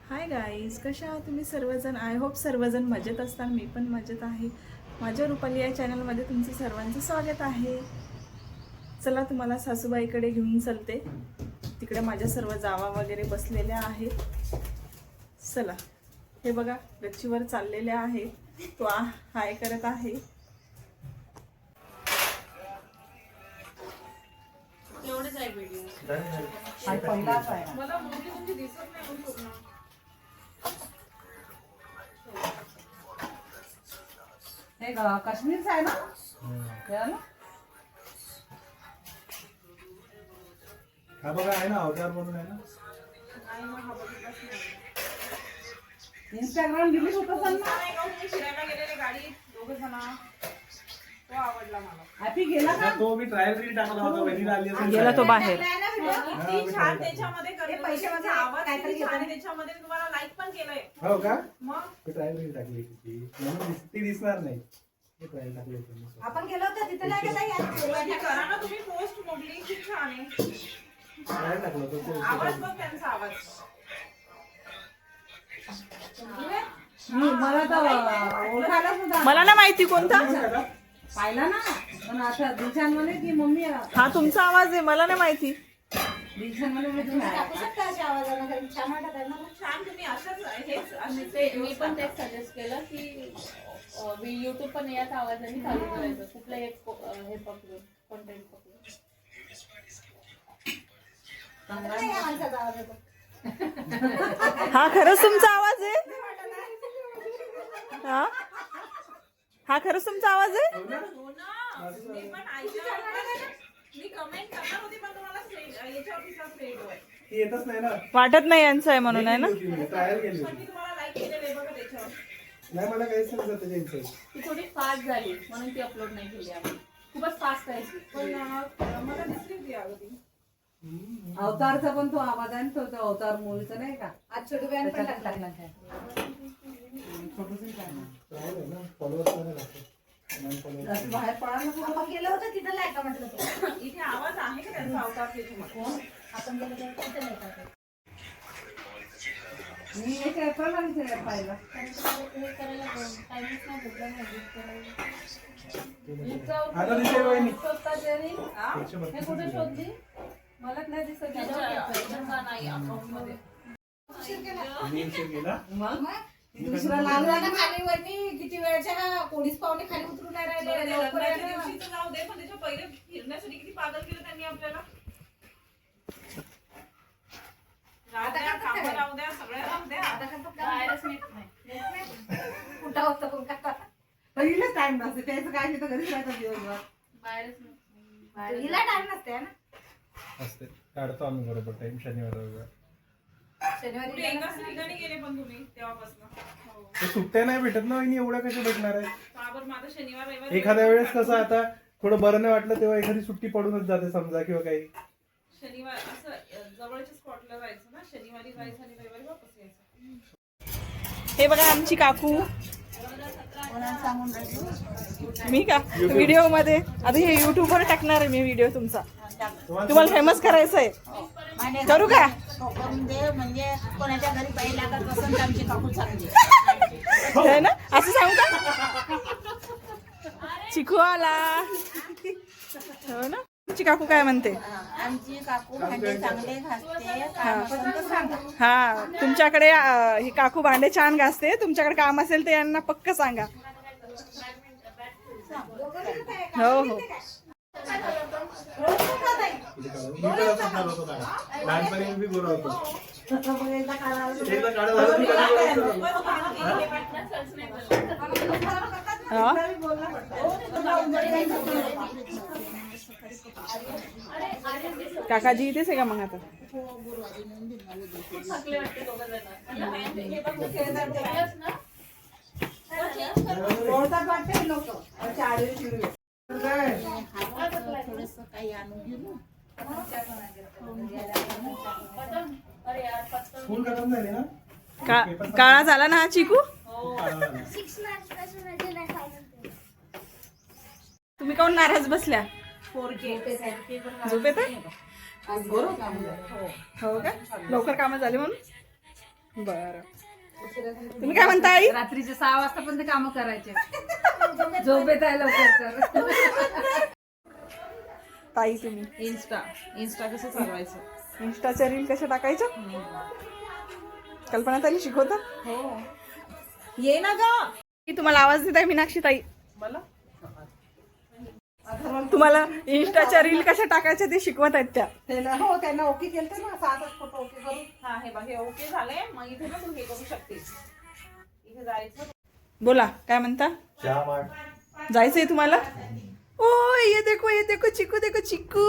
Hi guys, कशा आहात तुम्ही सर्वजण? आय होप सर्वजण मजेत असतात. मी पण मजेत आहे. माझ्या रुपाली या चॅनलमध्ये तुमचं सर्वांचं स्वागत आहे. चला तुम्हाला सासूबाईकडे घेऊन चलते. तिकडे माझ्या सर्व जावा वगैरे बसलेल्या आहेत. चला, हे बघा गच्चीवर चाललेल्या आहेत. तो हाय करत आहे. एवढेच आहे व्हिडिओ. मला मोठी म्हणजे दिसत नाही पूर्ण. हे काश्मीरचं आहे ना? हा बघा आहे ना, अवतार म्हणून आहे ना. इंस्टाग्राम डिलीट होत असेल ना? फिरायला गेलेले गाडी दोघं जण. तो आवडला मला. हॅपी गेला का? तो मी ट्रायल रील टाकला होता, वहिनीला आली असेल. गेला तो बाहेर. किती छान त्याच्यामध्ये पैसे माझा आवाज किती छान आहे. त्याच्यामध्ये तुम्हाला लाईक पण केलंय. हो का? मग मी ट्रायल रील टाकली होती म्हणून ती दिसणार नाही. मी ट्रायल टाकली होती. आपण गेलो होतो तिथे नाही गेला यार. हे करा ना तुम्ही पोस्ट मोडली खूप छान आहे. ट्रायल टाकलं होतं. आवाज बघ त्यांचा आवाज. मला तर ओळखायला सुद्धा मला ना माहिती कोणता. पाहिला ना, पण आता दिलशान म्हणे की मम्मी हा तुमचा आवाज आहे, मला नाही माहिती. दिलशान म्हणे मी तुम्ही छान तुम्ही अशाच हेच मी पण तेच सजेस्ट केलं की युट्यूब पण याच आवाजाने चालू करायचं. कुठलं एक हे पकडून कॉन्टेंट पकडून. हा खरंच तुमचा आवाज आहे. हा खरंच तुमचा आवाज आहे. हो ना. मी पण ऐकलं. मी कमेंट करणार होती पण तुम्हाला याच्या ऑफिसला फ्रेंड होय. ती येतच नाही ना. वाटत नाही यांचं आहे म्हणून आहे ना. ट्रायल केली पण होती. मी तुम्हाला लाईक केलेलं आहे बघा त्याच्यावर. नाही मला काहीच समजत त्याच्या इन्साईड. ती थोडी फास्ट झाली म्हणून ती अपलोड नाही केली आम्ही. खूपच फास्ट आहे ती. पण मला दिसली होती अगदी. अवतारचा पण तो आवाज आहे ना, तो अवतार मूवीचा नाही का? आज छोटू बॅन पण टाकला. ट्रायल आहे ना, फॉलोअर्स नाही लागतात. असं बाहेर पडा ना. आपण गेलो होतो तिथं नाही का म्हटलं तो. इथे आवाज आहे का त्यांचा अवतार त्याच्यामध्ये? आपण गेलो होतो तिथं नाही का. मी एक एप्रिल आणि पाहिला. हे करायला टाइमच नाही भेटला नाही करायला. आता दिसेल वहिनी. शोधता तरी एकशे हे बत्तीस कुठे दिसत. शोधली? मलाच नाही दिसत. त्याच्या नाही अकाउंट मध्ये. मी उशीर केला. मग दुसरा लाल आता खाली वरती किती वेळच्या कोणीच पाहुणे खाली उतरून नाही राहिले. लवकर लग्नाच्या आले ना. दिवशीचं जाऊ दे पण त्याच्या पहिले फिरण्यासाठी किती पागल केलं त्यांनी आपल्याला. राहू द्या, कामं राहू द्या, सगळ्या राहू द्या. आता कसं काय? बाहेरच नेत नाही. कुठं होतं कोण का? पहिलेच टाइम नसते त्याचं काय तिथं घरीच राहतं दिवसभर. बाहेरच नेत नाही. हिला टाइम नसते ना. असते काढतो आम्ही बरोबर टाइम शनिवार रविवार. शनिवारी कुठे एकाच ठिकाणी गेले पण तुम्ही तेव्हापासून. हो. ते सुट्ट्या नाही भेटत ना वहिनी, एवढ्या कशा भेटणार आहे. का बरं माझा शनिवार रविवार एखाद्या वेळेस कसं आता थोडं बरं नाही वाटलं तेव्हा एखादी सुट्टी पडूनच जाते समजा किंवा काही. शनिवार असं जवळच्या स्पॉटला जायचं ना, शनिवारी जायचं आणि रविवारी वापस यायचं. हे बघा आमची काकू. कोणाला सांगून राहिलो. मी का व्हिडिओ मध्ये आता हे युट्यूब वर टाकणार आहे मी व्हिडिओ तुमचा. तुम्हाला फेमस करायचं आहे. करू का? करून दे म्हणजे कोणाच्या घरी बाई लागत नसेल तर आमची काकू चांगली. है ना, असं सांगू का? चिकू आला. हो ना. तुमची काकू काय म्हणते? आमची काकू भांडे चांगले घासते. कामापर्यंत सांगा. हा तुमच्याकडे ही काकू भांडे छान घासते. तुमच्याकडे काम असेल तर यांना पक्क सांगा. हो हो. लहानपणी मी गोरा होतो. हा? काकाजी इथेच आहे का मग आता? थकले वाटते दोघं जण. हे बघ खेळतात ना. ओळखतात वाटते लोक आडवे चिडवे. थोडंसं काही आणून घेऊ ना. अरे यार पटकन. स्कूल खतम झाली ना. काळा झाला ना हा चिकू. तुम्ही काऊन नाराज बसल्या? 4K. झोपेत आहे? हो का? लवकर कामं झाली म्हणून? बरं. तुम्ही काय म्हणता आई? रात्रीचे 6 वाजता पण ते काम करायचे. झोपेत आहे लवकर तर. ताई तुम्ही इंस्टा कसं चालवायचं? इंस्टाच्या रील कशा टाकायच्या? कल्पना ताई शिकवता? हो, ये ना ग. मी तुम्हाला आवाज देत आहे मीनाक्षी ताई. मला तुम्हाला इंस्टाच्या रील कशा टाकायच्या ते शिकवत आहेत त्या. हो त्यांना ओके केलं ना 7 फोटो ओके करून. हा हे बघ, हे ओके झालंय. मग इथे ना तू हे करू शकतेस. इथे जायचं. बोला काय म्हणता? जायचंय तुम्हाला? ओ ये देखो चिकू.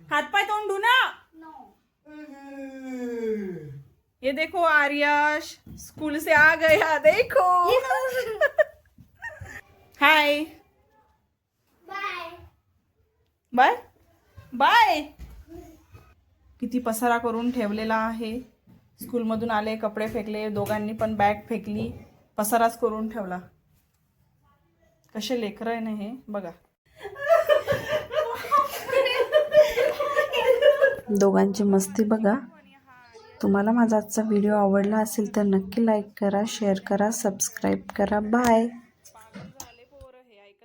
हातपाय तोंड धु ना. ये देखो आर्यश स्कूल से आ गया देखो. Hi bye bye. किती पसारा करून ठेवलेला आहे. स्कूलमधून आले, कपडे फेकले, दोघांनी पण बॅग फेकली, पसाराच करून ठेवला. कसे लेकरं आहे ना हे बघा. दोघांची मस्ती बघा. तुम्हाला माझा आजचा व्हिडिओ आवडला असेल तर नक्की लाईक करा, शेअर करा, सबस्क्राईब करा. बाय.